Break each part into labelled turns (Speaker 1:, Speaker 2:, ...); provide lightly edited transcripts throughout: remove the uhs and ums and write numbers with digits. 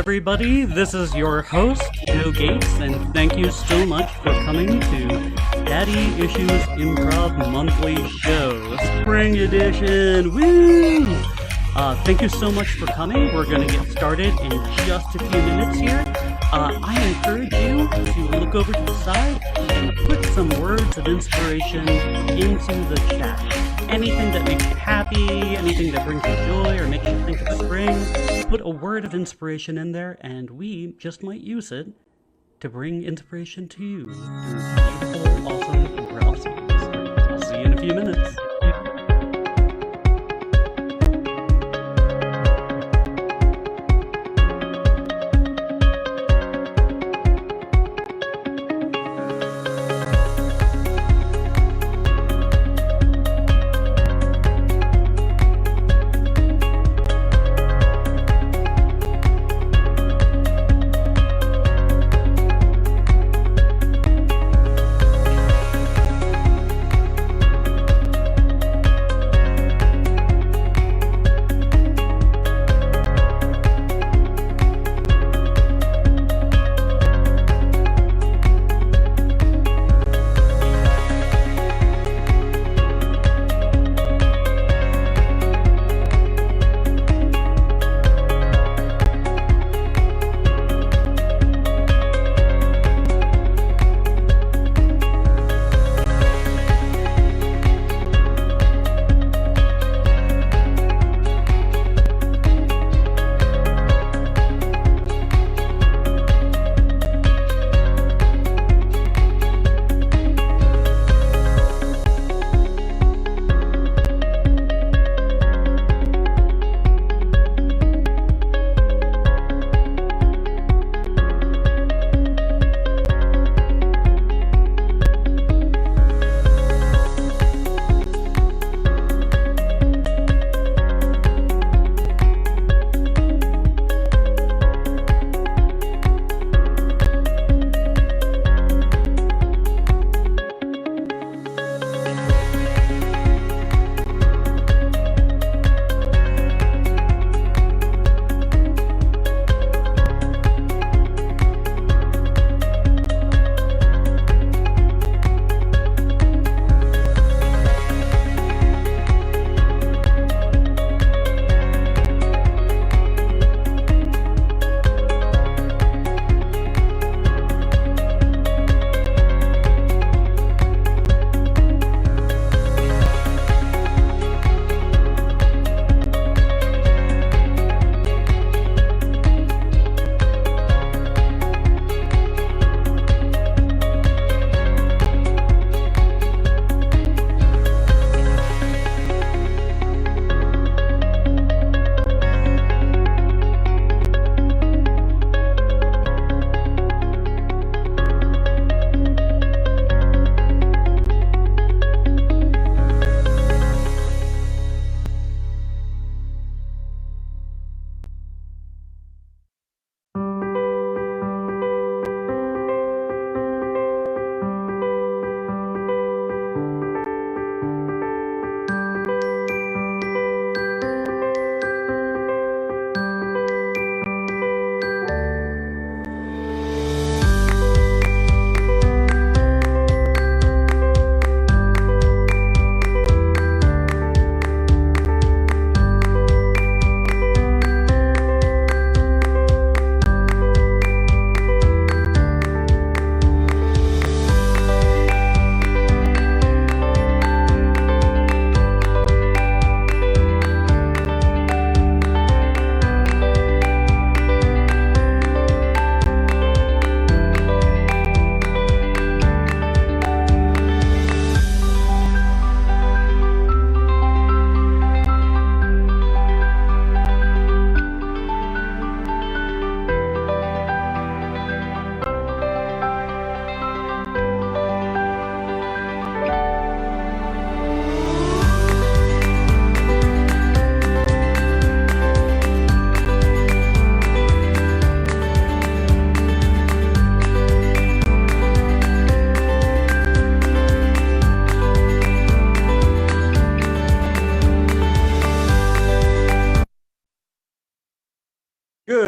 Speaker 1: everybody. This is your host, Joe Gates, and thank you so much for coming to Daddy Issues Improv Monthly Show, Spring Edition. Woo! Thank you so much for coming. We're going to get started in just a few minutes here. I encourage you to look over to the side and put some words of inspiration into the chat. Anything that makes you happy, anything that brings you joy or makes you think of spring, put a word of inspiration in there, and we just might use it to bring inspiration to you through beautiful, awesome improv scenes. I'll see you in a few minutes.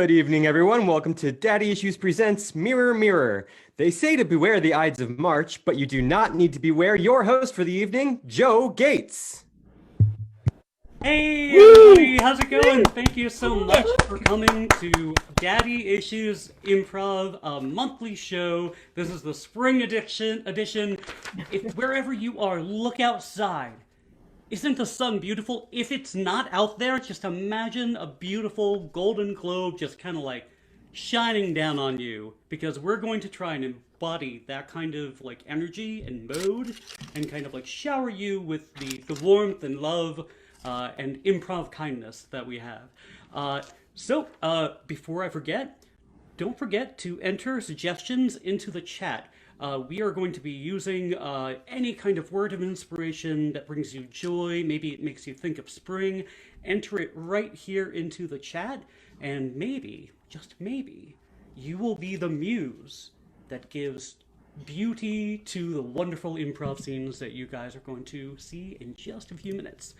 Speaker 2: Good evening, everyone. Welcome to Daddy Issues Presents Mirror Mirror. They say to beware the Ides of March, but you do not need to beware. Your host for the evening, Joe Gates.
Speaker 1: Hey everybody, how's it going? Thank you so much for coming to Daddy Issues Improv, a monthly show. This is the spring edition. If wherever you are, look outside. Isn't the sun beautiful? If it's not out there, just imagine a beautiful golden globe just kind of like shining down on you, because we're going to try and embody that kind of like energy and mode and kind of like shower you with the warmth and love and improv kindness that we have. So before I forget, don't forget to enter suggestions into the chat. We are going to be using any kind of word of inspiration that brings you joy. Maybe it makes you think of spring. Enter it right here into the chat, and maybe, just maybe, you will be the muse that gives beauty to the wonderful improv scenes that you guys are going to see in just a few minutes.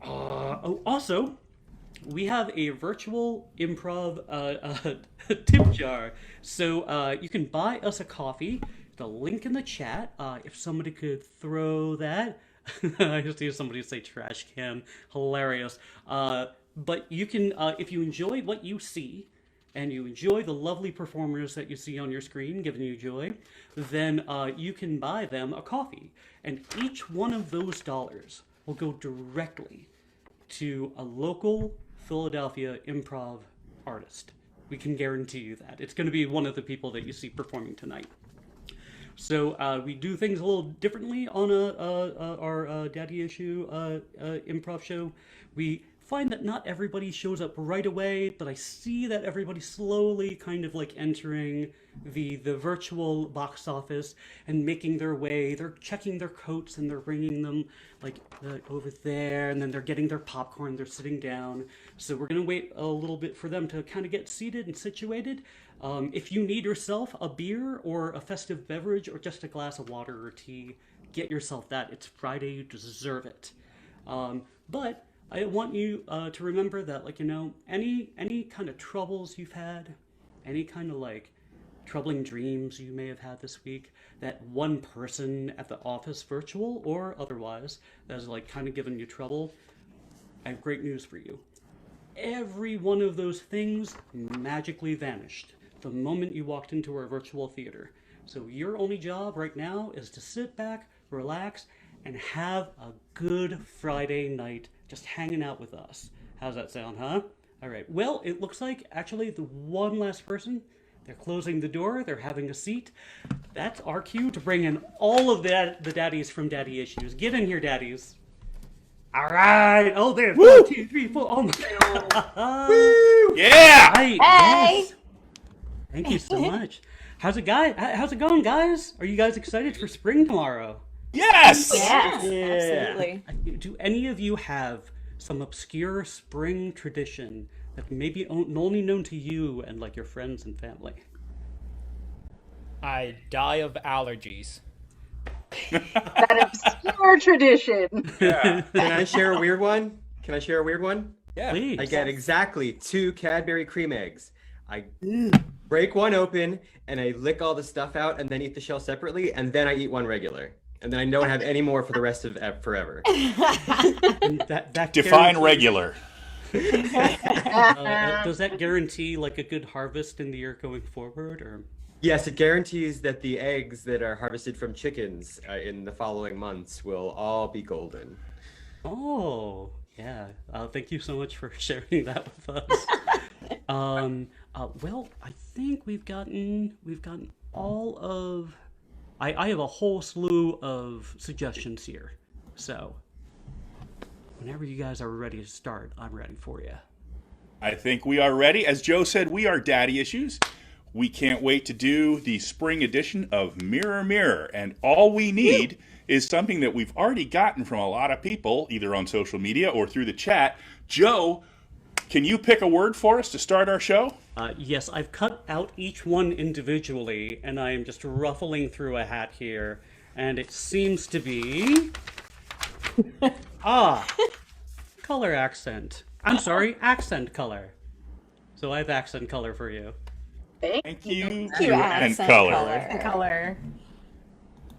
Speaker 1: Also, we have a virtual improv tip jar, so you can buy us a coffee. The link in the chat. If somebody could throw that. I just hear somebody say trash can. Hilarious. But you can, if you enjoy what you see, and you enjoy the lovely performers that you see on your screen giving you joy, then you can buy them a coffee. And each one of those dollars will go directly to a local Philadelphia improv artist. We can guarantee you that. It's going to be one of the people that you see performing tonight. So we do things a little differently on our Daddy Issue improv show. We find that not everybody shows up right away, but I see that everybody's slowly kind of like entering the virtual box office and making their way. They're checking their coats and they're bringing them like over there, and then they're getting their popcorn, they're sitting down. So we're going to wait a little bit for them to kind of get seated and situated. If you need yourself a beer or a festive beverage or just a glass of water or tea, get yourself that. It's Friday, you deserve it. But I want you to remember that, like, you know, any kind of troubles you've had, any kind of like troubling dreams you may have had this week, that one person at the office, virtual or otherwise, that is like kind of giving you trouble, I have great news for you. Every one of those things magically vanished the moment you walked into our virtual theater. So your only job right now is to sit back, relax, and have a good Friday night just hanging out with us. How's that sound, huh? All right. Well, it looks like actually the one last person, they're closing the door, they're having a seat. That's our cue to bring in all of the daddies from Daddy Issues. Get in here, daddies. All right. Oh, there's 1, 2, 3, 4. Oh my God.
Speaker 3: Woo!
Speaker 1: Yeah. Right.
Speaker 4: Hey.
Speaker 1: Yes. Thank you so much. How's it going, guys? Are you guys excited for spring tomorrow?
Speaker 3: Yes!
Speaker 4: Yes,
Speaker 1: Yeah.
Speaker 4: absolutely.
Speaker 1: Do any of you have some obscure spring tradition that may be only known to you and like your friends and family?
Speaker 5: I die of allergies.
Speaker 4: That obscure tradition.
Speaker 3: Yeah.
Speaker 2: Can I share a weird one?
Speaker 5: Yeah.
Speaker 1: Please.
Speaker 2: I get exactly 2 Cadbury cream eggs. I break one open and I lick all the stuff out and then eat the shell separately, and then I eat one regular. And then I don't have any more for the rest of forever.
Speaker 1: And that
Speaker 3: Define
Speaker 1: guarantees-
Speaker 3: regular.
Speaker 1: Does that guarantee like a good harvest in the year going forward, or?
Speaker 2: Yes, it guarantees that the eggs that are harvested from chickens in the following months will all be golden.
Speaker 1: Oh, yeah. Thank you so much for sharing that with us. Well, I think we've gotten all of. I have a whole slew of suggestions here. So, whenever you guys are ready to start, I'm ready for you.
Speaker 3: I think we are ready. As Joe said, we are Daddy Issues. We can't wait to do the spring edition of Mirror Mirror. And all we need is something that we've already gotten from a lot of people, either on social media or through the chat. Joe, can you pick a word for us to start our show?
Speaker 1: Yes, I've cut out each one individually, and I am just ruffling through a hat here, and it seems to be... color accent. I'm sorry, accent color. So I have accent color for you.
Speaker 3: Thank you.
Speaker 6: Thank you,
Speaker 3: And
Speaker 6: accent
Speaker 3: color.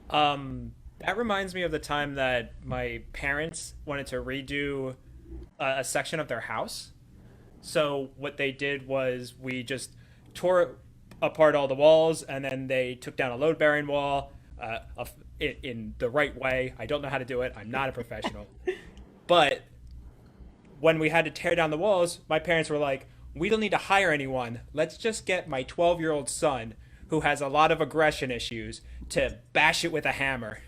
Speaker 5: That reminds me of the time that my parents wanted to redo a section of their house. So what they did was we just tore apart all the walls, and then they took down a load-bearing wall in the right way. I don't know how to do it. I'm not a professional. But when we had to tear down the walls, my parents were like, we don't need to hire anyone. Let's just get my 12-year-old son, who has a lot of aggression issues, to bash it with a hammer.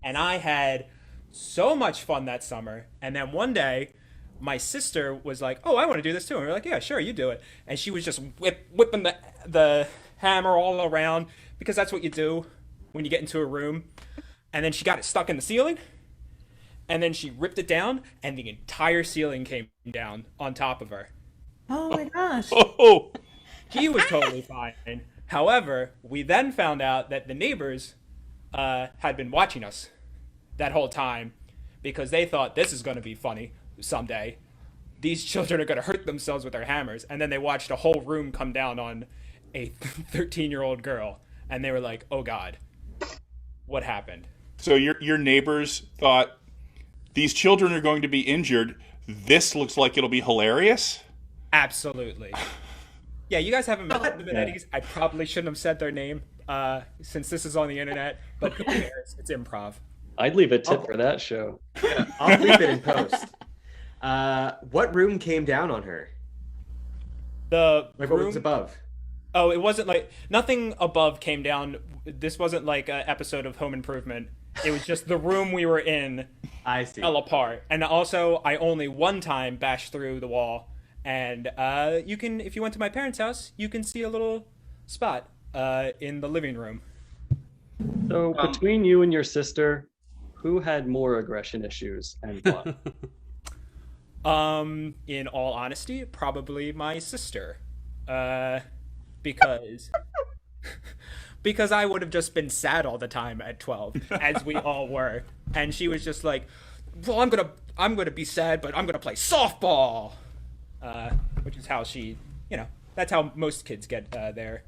Speaker 5: And I had so much fun that summer. And then one day, my sister was like, oh, I want to do this too. And we were like, yeah, sure, you do it. And she was just whipping the hammer all around, because that's what you do when you get into a room. And then she got it stuck in the ceiling. And then she ripped it down, and the entire ceiling came down on top of her.
Speaker 6: Oh my gosh.
Speaker 3: Oh,
Speaker 5: He was totally fine. However, we then found out that the neighbors had been watching us that whole time, because they thought this is going to be funny someday. These children are going to hurt themselves with their hammers. And then they watched a whole room come down on a 13-year-old girl. And they were like, oh, God, what happened?
Speaker 3: so your neighbors thought these children are going to be injured. This looks like it'll be hilarious.
Speaker 5: Absolutely. Yeah, you guys haven't met the Benedis. I probably shouldn't have said their name since this is on the internet, but who cares? It's improv.
Speaker 7: I'd leave a tip for that show.
Speaker 2: Yeah, I'll leave it in post. What room came down on her?
Speaker 5: The
Speaker 2: Like what
Speaker 5: room,
Speaker 2: was above?
Speaker 5: Oh, it wasn't like nothing above came down. This wasn't like an episode of Home Improvement. It was just the room we were in
Speaker 2: I see.
Speaker 5: fell apart. And also, I only one time bashed through the wall. And you can, if you went to my parents' house, you can see a little spot in the living room.
Speaker 7: So between you and your sister, who had more aggression issues and why?
Speaker 5: In all honesty, probably my sister, because I would have just been sad all the time at 12, as we all were, and she was just like, "Well, I'm gonna be sad, but I'm gonna play softball," which is how she, that's how most kids get there.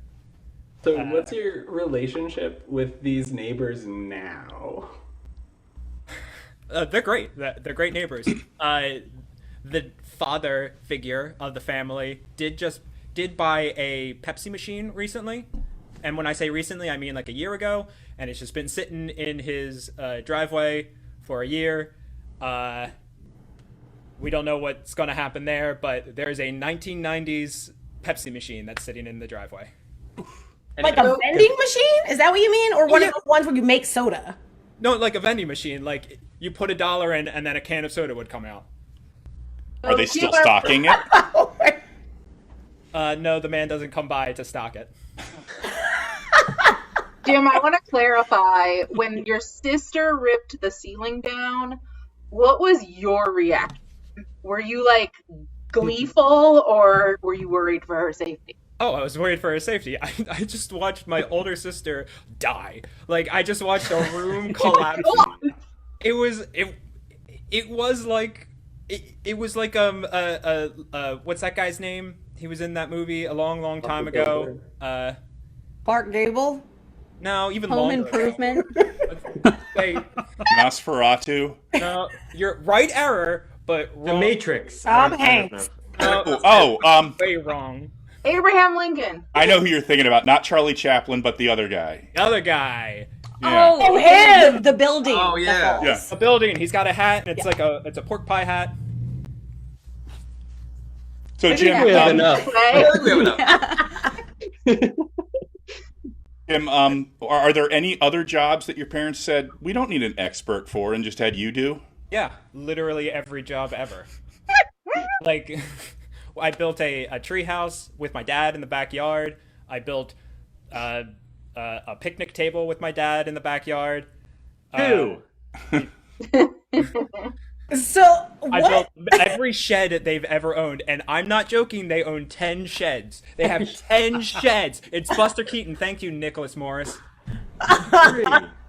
Speaker 8: So what's your relationship with these neighbors now?
Speaker 5: They're great. They're great neighbors. The father figure of the family did buy a Pepsi machine recently. And when I say recently, I mean like a year ago. And it's just been sitting in his driveway for a year. We don't know what's going to happen there, but there's a 1990s Pepsi machine that's sitting in the driveway.
Speaker 6: Like a vending machine? Is that what you mean? Or one of those ones where you make soda?
Speaker 5: No, like a vending machine. Like you put $1 in and then a can of soda would come out.
Speaker 3: Are they still stocking it?
Speaker 5: No, the man doesn't come by to stock it.
Speaker 4: Jim, I want to clarify, when your sister ripped the ceiling down, what was your reaction? Were you like gleeful, or were you worried for her safety?
Speaker 5: Oh, I was worried for her safety. I just watched my older sister die. Like, I just watched a room collapse. It was like what's that guy's name? He was in that movie a long time ago.
Speaker 6: Clark Gable?
Speaker 5: No, even
Speaker 6: Home
Speaker 5: longer.
Speaker 6: Improvement?
Speaker 5: Wait,
Speaker 3: Nosferatu.
Speaker 5: no, you're right. Error, but
Speaker 2: The
Speaker 5: wrong.
Speaker 2: Matrix.
Speaker 6: Tom
Speaker 2: I don't
Speaker 6: Hanks.
Speaker 2: know.
Speaker 5: Way wrong.
Speaker 4: Abraham Lincoln.
Speaker 3: I know who you're thinking about. Not Charlie Chaplin, but the other guy.
Speaker 5: The other guy,
Speaker 3: Yeah.
Speaker 6: Oh, him! The building.
Speaker 2: Oh, yeah.
Speaker 3: Yeah.
Speaker 5: a building. He's got a hat, and it's like it's a pork pie hat.
Speaker 3: So Jim,
Speaker 7: We have enough.
Speaker 3: Jim, are there any other jobs that your parents said we don't need an expert for, and just had you do?
Speaker 5: Yeah, literally every job ever. Like, I built a tree house with my dad in the backyard. I built a picnic table with my dad in the backyard.
Speaker 2: Two.
Speaker 6: So,
Speaker 5: I
Speaker 6: what?
Speaker 5: built every shed they've ever owned, and I'm not joking. They own 10 sheds. They have 10 sheds. It's Buster Keaton. Thank you, Nicholas Morris.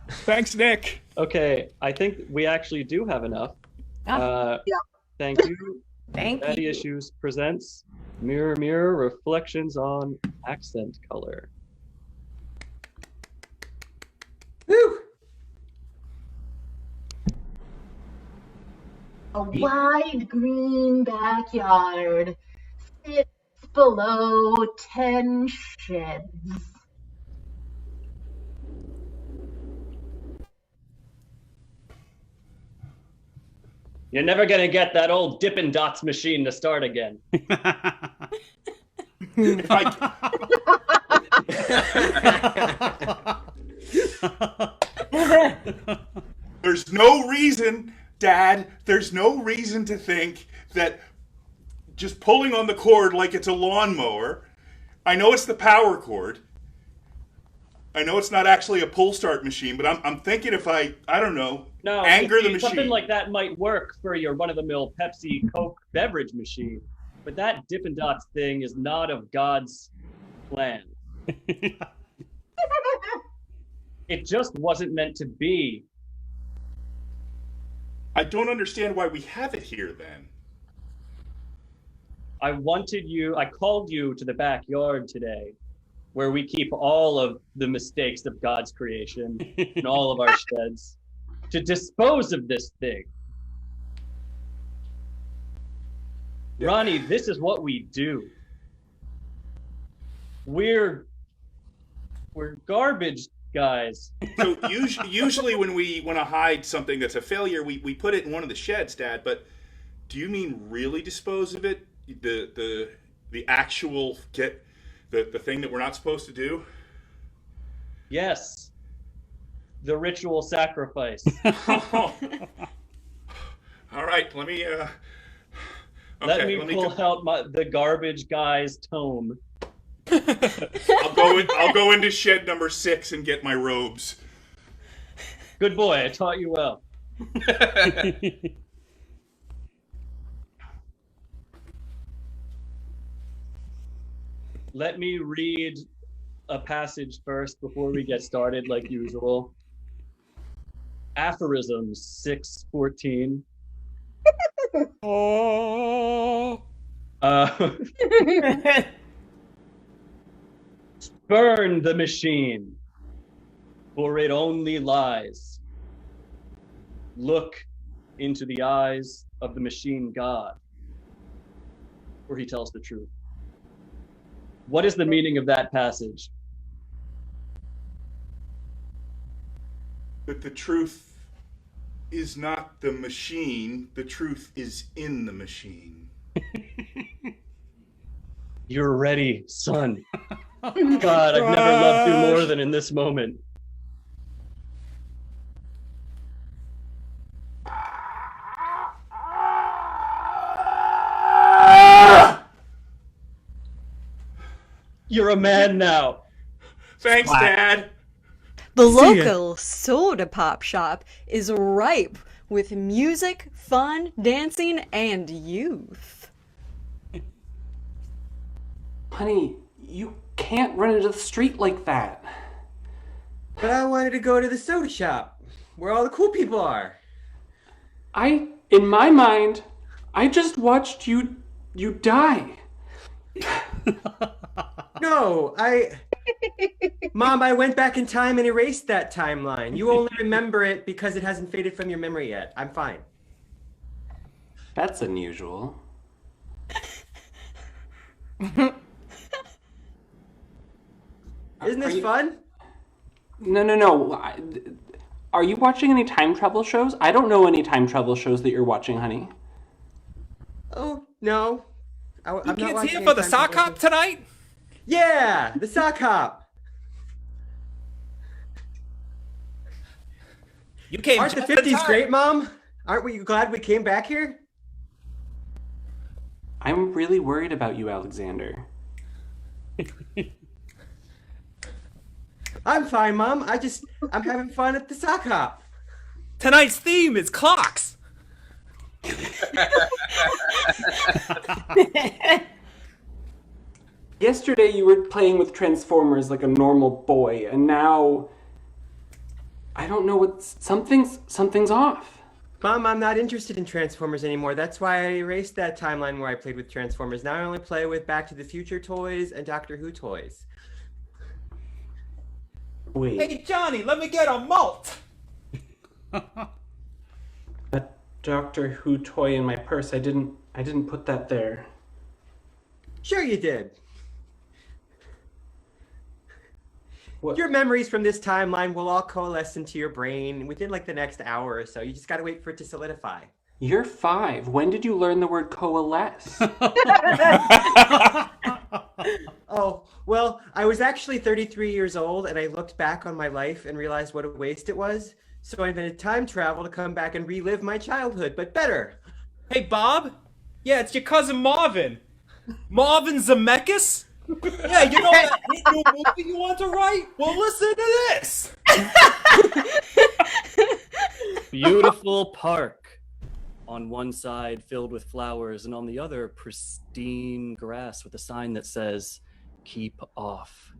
Speaker 3: Thanks, Nick.
Speaker 7: Okay, I think we actually do have enough.
Speaker 6: Yeah.
Speaker 7: Thank you.
Speaker 6: Thank
Speaker 7: Daddy
Speaker 6: you.
Speaker 7: Issues presents Mirror, mirror, reflections on accent color.
Speaker 2: Woo!
Speaker 4: A wide green backyard sits below 10 sheds.
Speaker 7: You're never gonna get that old Dippin' Dots machine to start again.
Speaker 3: If There's no reason, Dad, there's no reason to think that just pulling on the cord like it's a lawnmower. I know it's the power cord. I know it's not actually a pull start machine, but I'm thinking if I don't know,
Speaker 7: No,
Speaker 3: anger the machine.
Speaker 7: Something like that might work for your run-of-the-mill Pepsi Coke beverage machine, but that Dippin' Dots thing is not of God's plan. It just wasn't meant to be.
Speaker 3: I don't understand why we have it here then.
Speaker 7: I called you to the backyard today, where we keep all of the mistakes of God's creation and all of our sheds, to dispose of this thing. Ronnie, this is what we do. We're garbage guys.
Speaker 3: So usually when we want to hide something that's a failure, we put it in one of the sheds, Dad. But do you mean really dispose of it? The actual the thing that we're not supposed to do?
Speaker 7: Yes. The ritual sacrifice.
Speaker 3: All right, let me
Speaker 7: Let me pull out the garbage guy's tome.
Speaker 3: I'll go into shed number 6 and get my robes.
Speaker 7: Good boy, I taught you well. Let me read a passage first before we get started, like usual. Aphorisms 6:14. Spurn the machine, for it only lies. Look into the eyes of the machine God, for he tells the truth. What is the meaning of that passage?
Speaker 3: That the truth is not the machine, the truth is in the machine.
Speaker 7: You're ready, son. God, I've never loved you more than in this moment. You're a man now.
Speaker 3: Thanks, Dad.
Speaker 9: The local soda pop shop is ripe with music, fun, dancing, and youth.
Speaker 8: Honey, you can't run into the street like that.
Speaker 2: But I wanted to go to the soda shop, where all the cool people are.
Speaker 8: In my mind, I just watched you die.
Speaker 2: No, Mom, I went back in time and erased that timeline. You only remember it because it hasn't faded from your memory yet. I'm fine.
Speaker 8: That's unusual.
Speaker 2: Isn't this fun?
Speaker 8: No. Are you watching any time travel shows? I don't know any time travel shows that you're watching, honey.
Speaker 2: Oh, no.
Speaker 5: You can't see it for the sock hop tonight?
Speaker 2: Yeah, the sock hop.
Speaker 5: You came
Speaker 2: Aren't the
Speaker 5: just in
Speaker 2: 50s
Speaker 5: time.
Speaker 2: great, Mom? Aren't we glad we came back here?
Speaker 8: I'm really worried about you, Alexander.
Speaker 2: I'm fine, Mom. I'm having fun at the sock hop.
Speaker 5: Tonight's theme is clocks.
Speaker 8: Yesterday you were playing with Transformers like a normal boy, and now I don't know something's off.
Speaker 2: Mom, I'm not interested in Transformers anymore. That's why I erased that timeline where I played with Transformers. Now I only play with Back to the Future toys and Doctor Who toys.
Speaker 8: Wait,
Speaker 5: Hey, Johnny, let me get a malt.
Speaker 8: that Doctor Who toy in my purse. I didn't put that there.
Speaker 2: Sure you did.
Speaker 8: What?
Speaker 2: Your memories from this timeline will all coalesce into your brain within like the next hour or so. You just gotta wait for it to solidify.
Speaker 8: You're 5. When did you learn the word coalesce?
Speaker 2: Oh, well, I was actually 33 years old and I looked back on my life and realized what a waste it was. So I invented time travel to come back and relive my childhood, but better.
Speaker 5: Hey, Bob? Yeah, it's your cousin Marvin. Marvin Zemeckis? Yeah, you know that hit new movie you want to write? Well, listen to this.
Speaker 7: Beautiful park. On one side filled with flowers, and on the other pristine grass with a sign that says, "Keep off."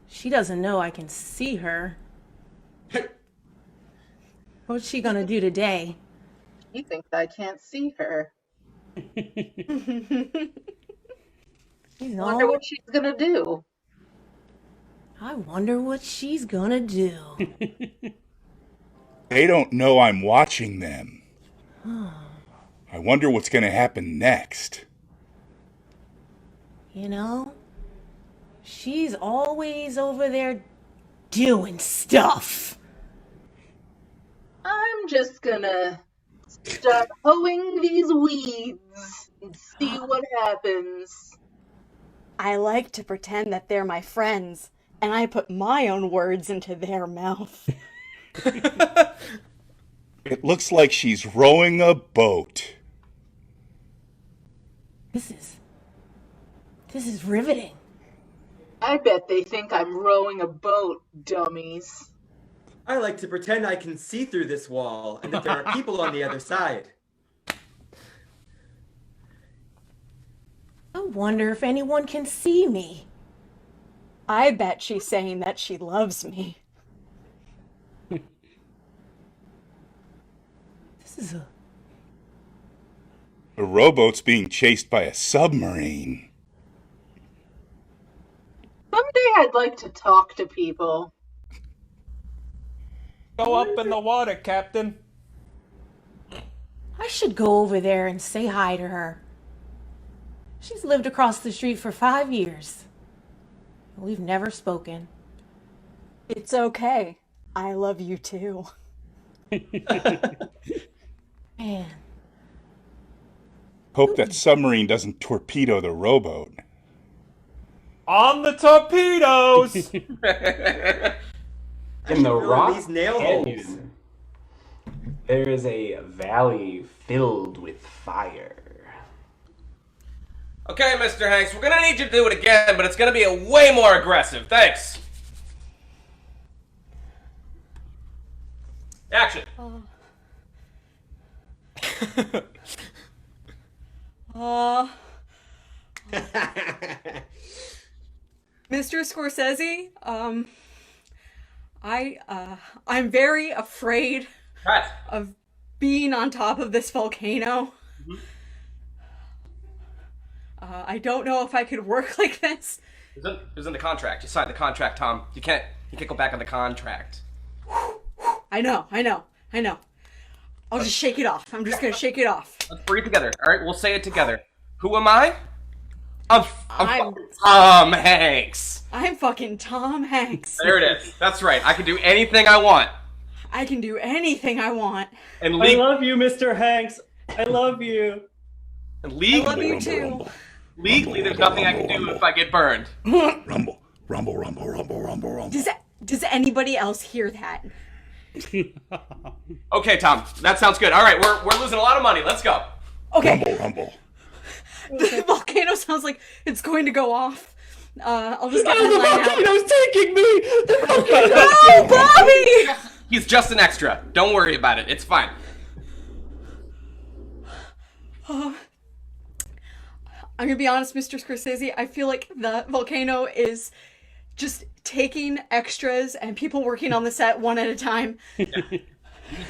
Speaker 6: She doesn't know I can see her. What's she gonna do today?
Speaker 4: He thinks I can't see her.
Speaker 6: She's
Speaker 4: Wonder
Speaker 6: all-
Speaker 4: what she's gonna do.
Speaker 6: I wonder what she's gonna do.
Speaker 3: They don't know I'm watching them. I wonder what's going to happen next.
Speaker 6: You know, she's always over there doing stuff.
Speaker 4: I'm just gonna start hoeing these weeds and see what happens.
Speaker 9: I like to pretend that they're my friends, and I put my own words into their mouth.
Speaker 3: It looks like she's rowing a boat.
Speaker 6: This is riveting.
Speaker 4: I bet they think I'm rowing a boat, dummies.
Speaker 2: I like to pretend I can see through this wall and that there are people on the other side.
Speaker 6: I wonder if anyone can see me.
Speaker 9: I bet she's saying that she loves me.
Speaker 6: This is a...
Speaker 3: The rowboat's being chased by a submarine.
Speaker 4: Someday I'd like to talk to people.
Speaker 5: Go up in the water, Captain.
Speaker 6: I should go over there and say hi to her. She's lived across the street for 5 years. We've never spoken.
Speaker 9: It's okay. I love you too.
Speaker 6: Man,
Speaker 3: Hope that submarine doesn't torpedo the rowboat.
Speaker 5: On the torpedoes!
Speaker 8: In the
Speaker 2: Ruin
Speaker 8: rock
Speaker 2: these nail holes.
Speaker 8: canyon, there is a valley filled with fire.
Speaker 10: Okay, Mr. Hanks, we're gonna need you to do it again, but it's gonna be way more aggressive. Thanks. Action.
Speaker 9: Mr. Scorsese, I'm very afraid
Speaker 10: Cut.
Speaker 9: of being on top of this volcano. I don't know if I could work like this.
Speaker 10: It was in the contract. You signed the contract, Tom. You can't go back on the contract.
Speaker 9: I know. I'll just shake it off. I'm just gonna shake it off.
Speaker 10: Let's breathe together. All right, we'll say it together. Who am I? I'm
Speaker 9: I'm-
Speaker 10: Tom Hanks.
Speaker 9: I'm fucking Tom Hanks.
Speaker 10: There it is. That's right. I can do anything I want.
Speaker 9: I can do anything I want.
Speaker 10: And
Speaker 7: I
Speaker 10: legally,
Speaker 7: love you, Mr. Hanks. I love you.
Speaker 10: and
Speaker 9: I
Speaker 10: legally,
Speaker 9: love you too.
Speaker 10: legally, there's nothing I can do if I get burned.
Speaker 3: Rumble, rumble, rumble, rumble, rumble, rumble.
Speaker 9: Does anybody else hear that?
Speaker 10: Okay, Tom, that sounds good. All right, we're losing a lot of money. Let's go.
Speaker 9: Okay,
Speaker 3: Rumble, rumble.
Speaker 9: the volcano sounds like it's going to go off. I'll just get my line out.
Speaker 7: volcano's taking me! The volcano!
Speaker 9: Oh, Bobby!
Speaker 10: He's just an extra. Don't worry about it. It's fine.
Speaker 9: I'm gonna be honest, Mr. Scorsese, I feel like the volcano is just taking extras and people working on the set one at a time.
Speaker 10: Use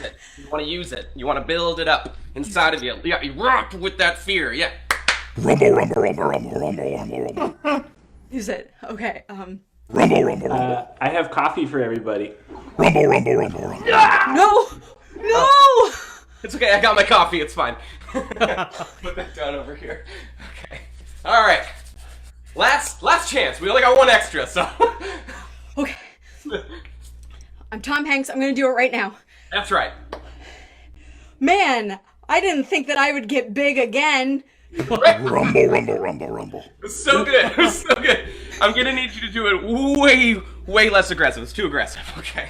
Speaker 10: it. You want to use it. You want to build it up inside of you. Yeah, you rock with that fear. Yeah.
Speaker 3: Rumble, rumble, rumble, rumble, rumble, rumble, rumble.
Speaker 9: Use it. Okay.
Speaker 3: Rumble, rumble, rumble.
Speaker 8: I have coffee for everybody.
Speaker 3: Rumble, rumble, rumble, rumble.
Speaker 9: No! No!
Speaker 10: It's okay. I got my coffee. It's fine. Put that down over here. Okay. All right. Last chance. We only got one extra, so.
Speaker 9: Okay. I'm Tom Hanks. I'm gonna do it right now.
Speaker 10: That's right.
Speaker 9: Man, I didn't think that I would get big again.
Speaker 3: Rumble, rumble, rumble, rumble.
Speaker 10: It's so good. It's so good. I'm gonna need you to do it way less aggressive. It's too aggressive. Okay.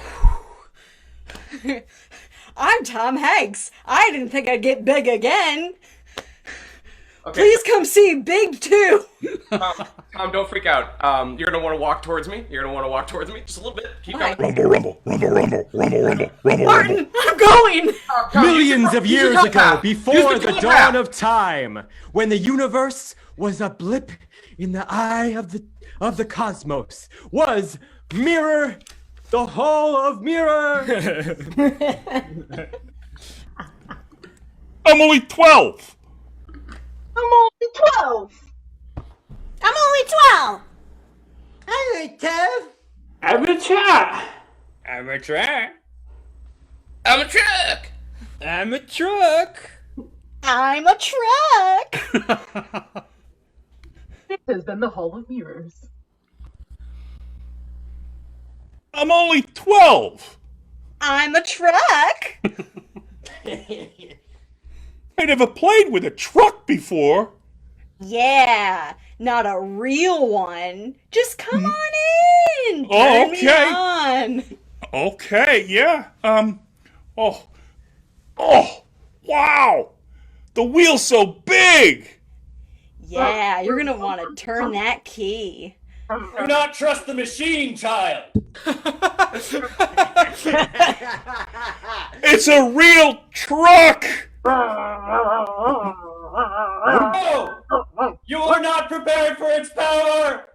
Speaker 9: I'm Tom Hanks. I didn't think I'd get big again.
Speaker 10: Okay.
Speaker 9: Please come see Big 2.
Speaker 10: Tom, don't freak out. You're gonna want to walk towards me. Just a little bit. Keep going.
Speaker 3: Rumble, rumble, rumble, rumble, rumble, rumble, rumble,
Speaker 9: Martin,
Speaker 3: rumble.
Speaker 9: I'm going.
Speaker 2: Millions of years ago,
Speaker 10: telepath.
Speaker 2: before
Speaker 10: Use
Speaker 2: the
Speaker 10: the
Speaker 2: dawn
Speaker 10: telepath.
Speaker 2: of time, when the universe was a blip in the eye of the cosmos, was Mirror, the Hall of Mirror.
Speaker 3: I'm only 12.
Speaker 4: I'm only 12.
Speaker 6: I'm only 12.
Speaker 2: Hey, Kev.
Speaker 8: I'm a chat.
Speaker 5: I'm a truck.
Speaker 10: I'm a truck.
Speaker 5: I'm a truck.
Speaker 9: I'm a truck.
Speaker 4: This has been the Hall of Mirrors.
Speaker 3: I'm only 12.
Speaker 9: I'm a truck.
Speaker 3: I never played with a truck before.
Speaker 9: Yeah, not a real one. Just come on in.
Speaker 3: Oh,
Speaker 9: Turn me
Speaker 3: okay.
Speaker 9: on.
Speaker 3: Okay, yeah. Oh, wow. The wheel's so big.
Speaker 9: Yeah, you're gonna want to turn that key.
Speaker 7: Do not trust the machine, child.
Speaker 3: It's a real truck.
Speaker 7: No! You are not prepared for its power!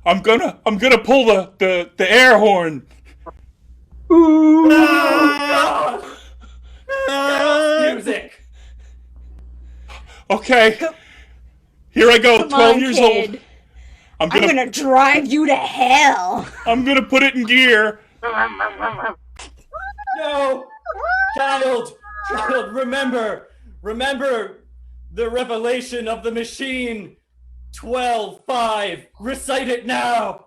Speaker 3: I'm gonna pull the air horn.
Speaker 7: Music!
Speaker 3: Okay. Here I go,
Speaker 9: Come
Speaker 3: 12
Speaker 9: on,
Speaker 3: years
Speaker 9: kid.
Speaker 3: old.
Speaker 9: I'm gonna drive you to hell.
Speaker 3: I'm gonna put it in gear.
Speaker 7: No! Child! Child, remember! Remember the revelation of the machine! 12-5. Recite it now!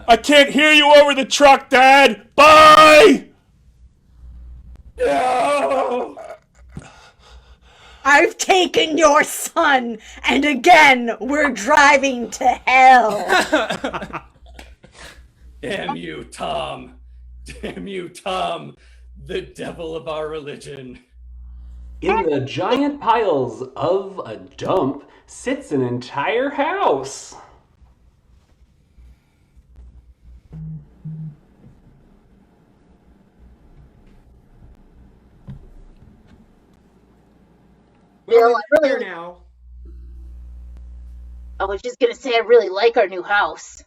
Speaker 3: I can't hear you over the truck, Dad. Bye.
Speaker 7: No!
Speaker 9: I've taken your son, and again, we're driving to hell.
Speaker 7: Damn you, Tom. Damn you, Tom. The devil of our religion.
Speaker 8: In the giant piles of a dump sits an entire house.
Speaker 4: Bill, I
Speaker 2: Here
Speaker 4: really,
Speaker 2: now.
Speaker 4: I was just gonna say I really like our new house.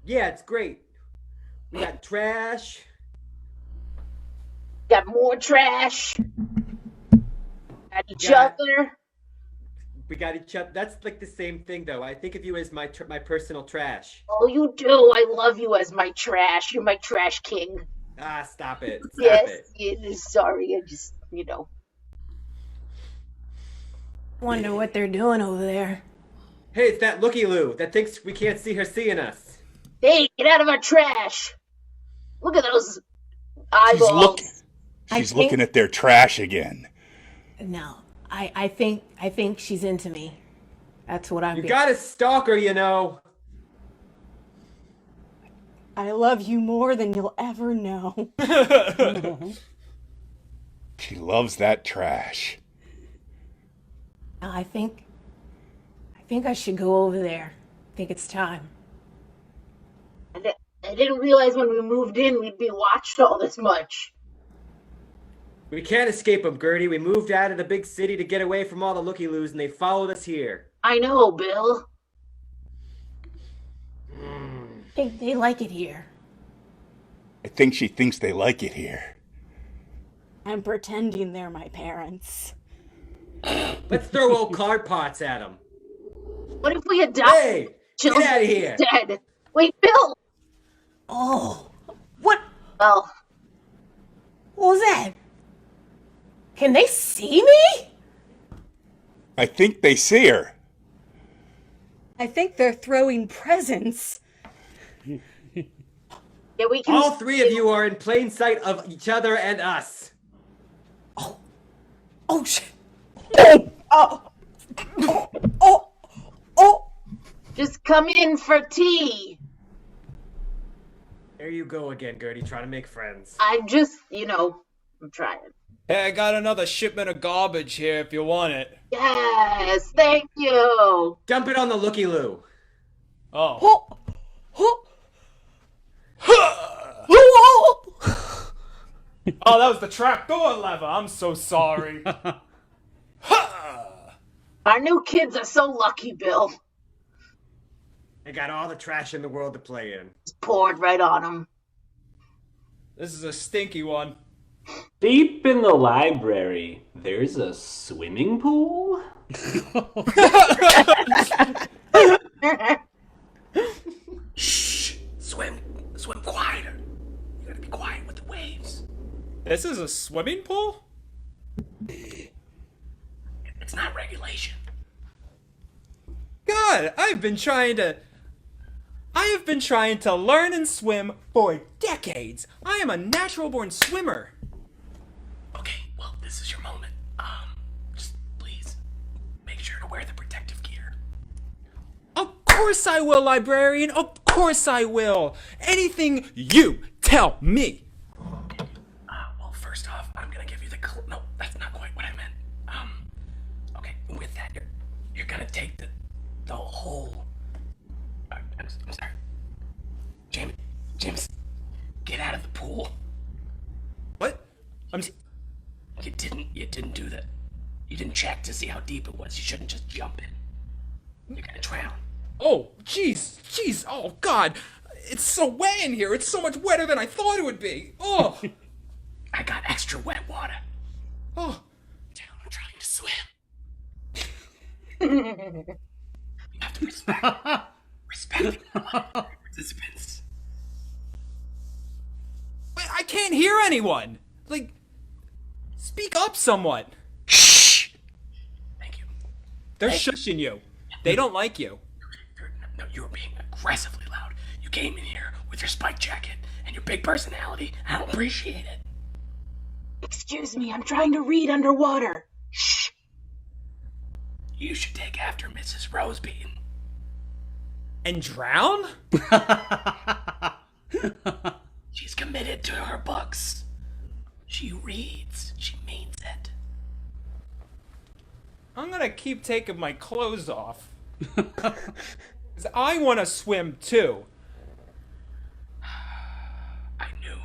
Speaker 2: Yeah, it's great. We got trash.
Speaker 4: Got more trash. Got each
Speaker 2: Yeah.
Speaker 4: other.
Speaker 2: We got each other. That's like the same thing, though. I think of you as my personal trash.
Speaker 4: Oh, you do. I love you as my trash. You're my trash king.
Speaker 2: Ah, stop it. Stop
Speaker 4: Yes.
Speaker 2: it.
Speaker 4: Sorry. I just,
Speaker 6: Wonder what they're doing over there.
Speaker 2: Hey, it's that looky-loo that thinks we can't see her seeing us.
Speaker 4: Hey, get out of our trash. Look at those eyeballs.
Speaker 3: She's looking at their trash again.
Speaker 6: No, I think she's into me. That's what I'm
Speaker 2: You
Speaker 6: getting.
Speaker 2: got a stalker, you know.
Speaker 9: I love you more than you'll ever know.
Speaker 3: She loves that trash.
Speaker 6: I think I should go over there. I think it's time.
Speaker 4: I didn't realize when we moved in we'd be watched all this much.
Speaker 2: We can't escape them, Gertie. We moved out of the big city to get away from all the looky-loos, and they followed us here.
Speaker 4: I know, Bill.
Speaker 6: They like it here.
Speaker 3: I think she thinks they like it here.
Speaker 9: I'm pretending they're my parents.
Speaker 2: Let's throw old card pots at them.
Speaker 4: What if we adopt
Speaker 2: Hey,
Speaker 4: children
Speaker 2: get out of here.
Speaker 4: instead? Wait, Bill.
Speaker 6: Oh, what
Speaker 4: Well,
Speaker 6: was that? Can they see me?
Speaker 3: I think they see her.
Speaker 9: I think they're throwing presents.
Speaker 4: yeah, we can.
Speaker 2: All three of you are in plain sight of each other and us.
Speaker 6: Oh shit! Oh!
Speaker 4: Just come in for tea.
Speaker 2: There you go again, Gertie, trying to make friends.
Speaker 4: I'm just, I'm trying.
Speaker 5: Hey, I got another shipment of garbage here if you want it.
Speaker 4: Yes, thank you.
Speaker 2: Dump it on the looky-loo.
Speaker 5: Oh. Oh, that was the trapdoor lever. I'm so sorry.
Speaker 4: Our new kids are so lucky, Bill.
Speaker 2: They got all the trash in the world to play in.
Speaker 4: Just poured right on them.
Speaker 5: This is a stinky one.
Speaker 8: Deep in the library, there's a swimming pool?
Speaker 10: Shh! Swim quieter. You gotta be quiet with the waves.
Speaker 5: This is a swimming pool?
Speaker 10: It's not regulation.
Speaker 5: God, I have been trying to learn and swim for decades. I am a natural-born swimmer.
Speaker 10: Okay, well, this is your moment. Just please make sure to wear the protective gear.
Speaker 5: Of course I will, librarian. Of course I will. Anything you tell me.
Speaker 10: Well, first off, I'm gonna give you the no, that's not quite what I meant. Okay, with that, you're gonna take the whole. I'm sorry. James, get out of the pool.
Speaker 5: What?
Speaker 10: You didn't do that. You didn't check to see how deep it was. You shouldn't just jump in. You're gonna drown.
Speaker 5: Oh, jeez. Oh, God. It's so wet in here. It's so much wetter than I thought it would be. Oh.
Speaker 10: I got extra wet water.
Speaker 5: Oh.
Speaker 10: Damn, I'm trying to swim. You have to respect the participants.
Speaker 5: Wait, I can't hear anyone. Like, speak up somewhat.
Speaker 10: Shh. Thank you.
Speaker 5: They're shushing you. They don't like you.
Speaker 10: No, you were being aggressively loud. You came in here with your spike jacket and your big personality. I don't appreciate it.
Speaker 4: Excuse me, I'm trying to read underwater. Shh.
Speaker 10: You should take after Mrs. Rosebean.
Speaker 5: And drown?
Speaker 10: She's committed to her books. She reads. She means it.
Speaker 5: I'm gonna keep taking my clothes off. 'Cause I want to swim too.
Speaker 10: I knew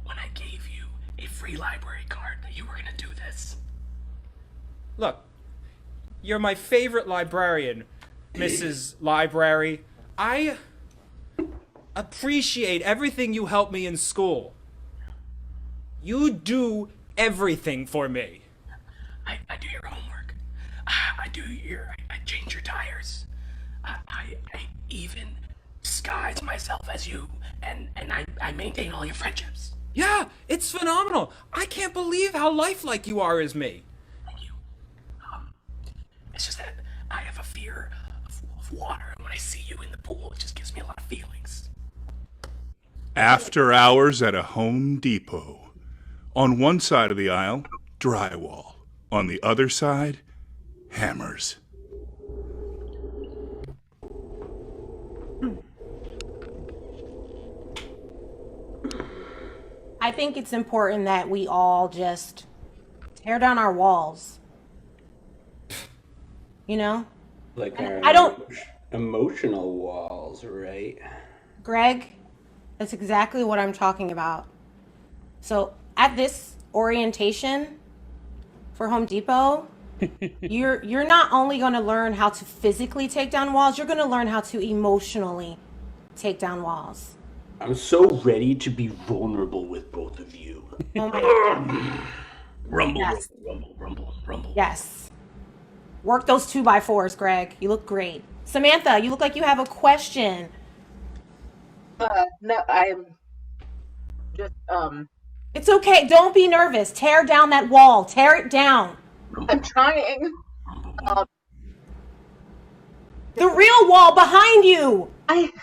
Speaker 10: when I gave you a free library card that you were gonna do this.
Speaker 5: Look, you're my favorite librarian, Mrs. Library. I appreciate everything you helped me in school. You do everything for me.
Speaker 10: I do your homework. I change your tires. I even disguise myself as you, and I maintain all your friendships.
Speaker 5: Yeah, it's phenomenal. I can't believe how lifelike you are as me.
Speaker 10: Thank you. It's just that I have a fear of water, and when I see you in the pool, it just gives me a lot of feelings.
Speaker 3: After hours at a Home Depot. On one side of the aisle, drywall. On the other side, hammers.
Speaker 6: I think it's important that we all just tear down our walls. You know?
Speaker 8: Like
Speaker 6: I don't-
Speaker 8: emotional walls, right?
Speaker 6: Greg, that's exactly what I'm talking about. So at this orientation for Home Depot, you're not only going to learn how to physically take down walls, you're going to learn how to emotionally take down walls.
Speaker 8: I'm so ready to be vulnerable with both of you.
Speaker 6: Oh my God.
Speaker 10: Rumble,
Speaker 6: Yes.
Speaker 10: rumble, rumble, rumble, rumble.
Speaker 6: Yes. Work those 2x4s, Greg. You look great. Samantha, you look like you have a question.
Speaker 4: No, I'm just
Speaker 6: It's okay. Don't be nervous. Tear down that wall. Tear it down.
Speaker 4: I'm trying.
Speaker 6: The real wall behind you.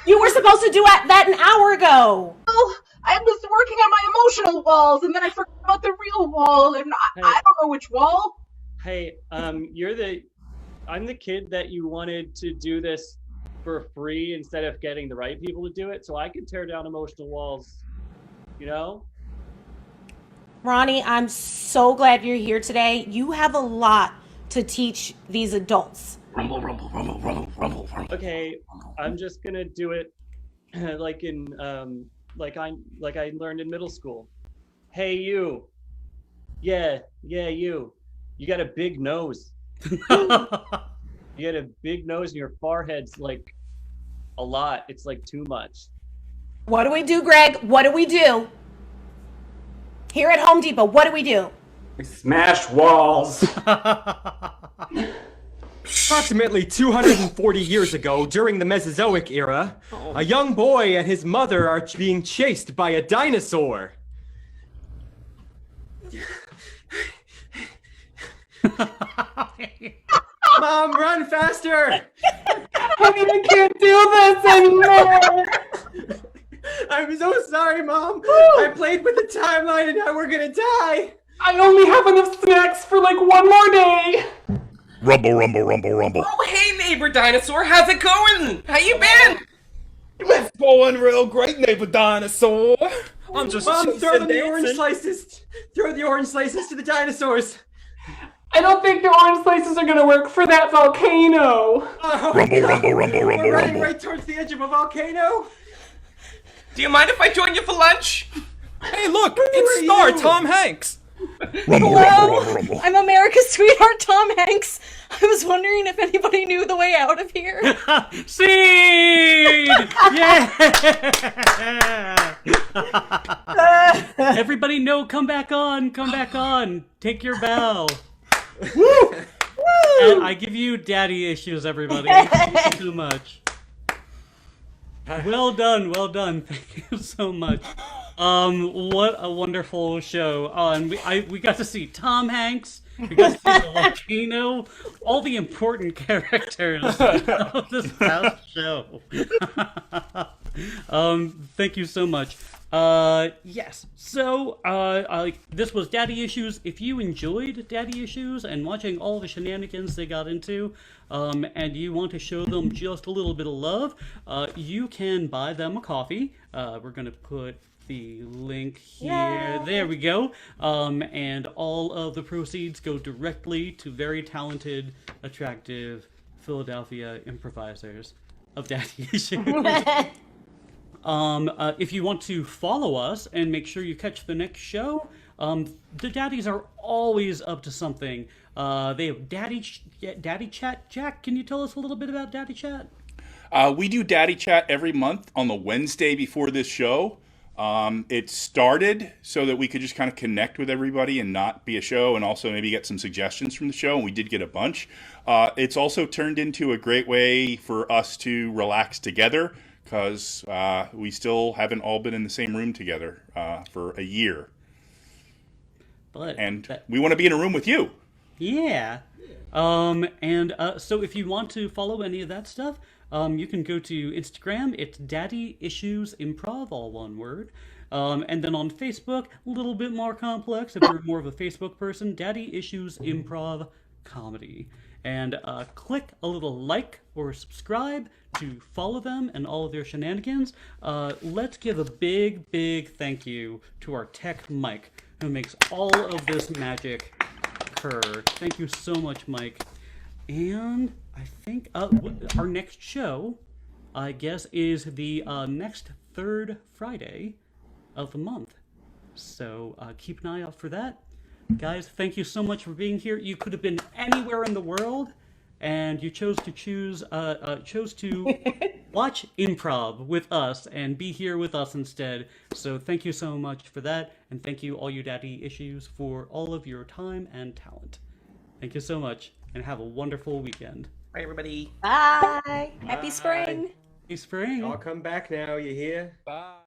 Speaker 6: You were supposed to do that an hour ago.
Speaker 4: Well, I was working on my emotional walls, and then I forgot about the real wall, and I don't know which wall.
Speaker 7: Hey, I'm the kid that you wanted to do this for free instead of getting the right people to do it, so I can tear down emotional walls, you know?
Speaker 6: Ronnie, I'm so glad you're here today. You have a lot to teach these adults.
Speaker 10: Rumble, rumble, rumble, rumble, rumble, rumble.
Speaker 7: Okay, I'm just gonna do it like I learned in middle school. Hey, you. Yeah, you. You got a big nose. You got a big nose and your forehead's like a lot. It's like too much.
Speaker 6: What do we do, Greg? What do we do? Here at Home Depot, what do we do?
Speaker 8: We smash walls.
Speaker 2: Approximately 240 years ago, during the Mesozoic era, a young boy and his mother are being chased by a dinosaur. Mom, run faster!
Speaker 8: I can't do this anymore.
Speaker 2: I'm so sorry, Mom. I played with the timeline and now we're gonna die.
Speaker 8: I only have enough snacks for like one more day.
Speaker 3: Rumble, rumble, rumble, rumble.
Speaker 11: Oh, hey, neighbor dinosaur, how's it going? How you been?
Speaker 12: It's going real great, neighbor dinosaur. I'm just
Speaker 2: Mom, throw them the
Speaker 12: dancing.
Speaker 2: orange slices. Throw the orange slices to the dinosaurs.
Speaker 8: I don't think the orange slices are gonna work for that volcano.
Speaker 2: Oh,
Speaker 3: Rumble,
Speaker 2: God.
Speaker 3: rumble, rumble, rumble,
Speaker 2: We're running
Speaker 3: rumble.
Speaker 2: right towards the edge of a volcano.
Speaker 11: Do you mind if I join you for lunch?
Speaker 12: Hey, look,
Speaker 2: are
Speaker 12: it's Star
Speaker 2: you?
Speaker 12: Tom Hanks.
Speaker 3: Rumble, rumble, rumble, rumble.
Speaker 9: I'm America's sweetheart, Tom Hanks. I was wondering if anybody knew the way out of here.
Speaker 1: Seed! Yeah! Everybody know, come back on, come back on. Take your bow. Woo! And I give you daddy issues, everybody. Thank you so much. Well done, well done. Thank you so much. What a wonderful show. And we got to see Tom Hanks. We got to see the volcano. All the important characters of this past show. Thank you so much. Yes. So, this was Daddy Issues. If you enjoyed Daddy Issues and watching all the shenanigans they got into, and you want to show them just a little bit of love, you can buy them a coffee. We're going to put the link here.
Speaker 6: Yay.
Speaker 1: There we go. And all of the proceeds go directly to very talented, attractive Philadelphia improvisers of Daddy Issues. If you want to follow us and make sure you catch the next show, the daddies are always up to something. They have Daddy Chat. Jack, can you tell us a little bit about Daddy Chat?
Speaker 3: We do Daddy Chat every month on the Wednesday before this show. It started so that we could just kind of connect with everybody and not be a show, and also maybe get some suggestions from the show, and we did get a bunch. It's also turned into a great way for us to relax together, because we still haven't all been in the same room together for a year. And we want to be in a room with you.
Speaker 1: Yeah. So if you want to follow any of that stuff, you can go to Instagram. It's Daddy Issues Improv, all one word. And then on Facebook, a little bit more complex. If you're more of a Facebook person, Daddy Issues Improv Comedy. And click a little like or subscribe to follow them and all of their shenanigans. Let's give a big, big thank you to our tech Mike, who makes all of this magic occur. Thank you so much, Mike. And I think our next show, I guess, is the next third Friday of the month. So keep an eye out for that. Guys, thank you so much for being here. You could have been anywhere in the world, and you chose to watch Improv with us and be here with us instead. So thank you so much for that, and thank you, all you daddy issues, for all of your time and talent. Thank you so much, and have a wonderful weekend.
Speaker 11: Bye, everybody.
Speaker 9: Bye. Happy spring.
Speaker 1: Happy spring.
Speaker 2: I'll come back now, you hear?
Speaker 12: Bye.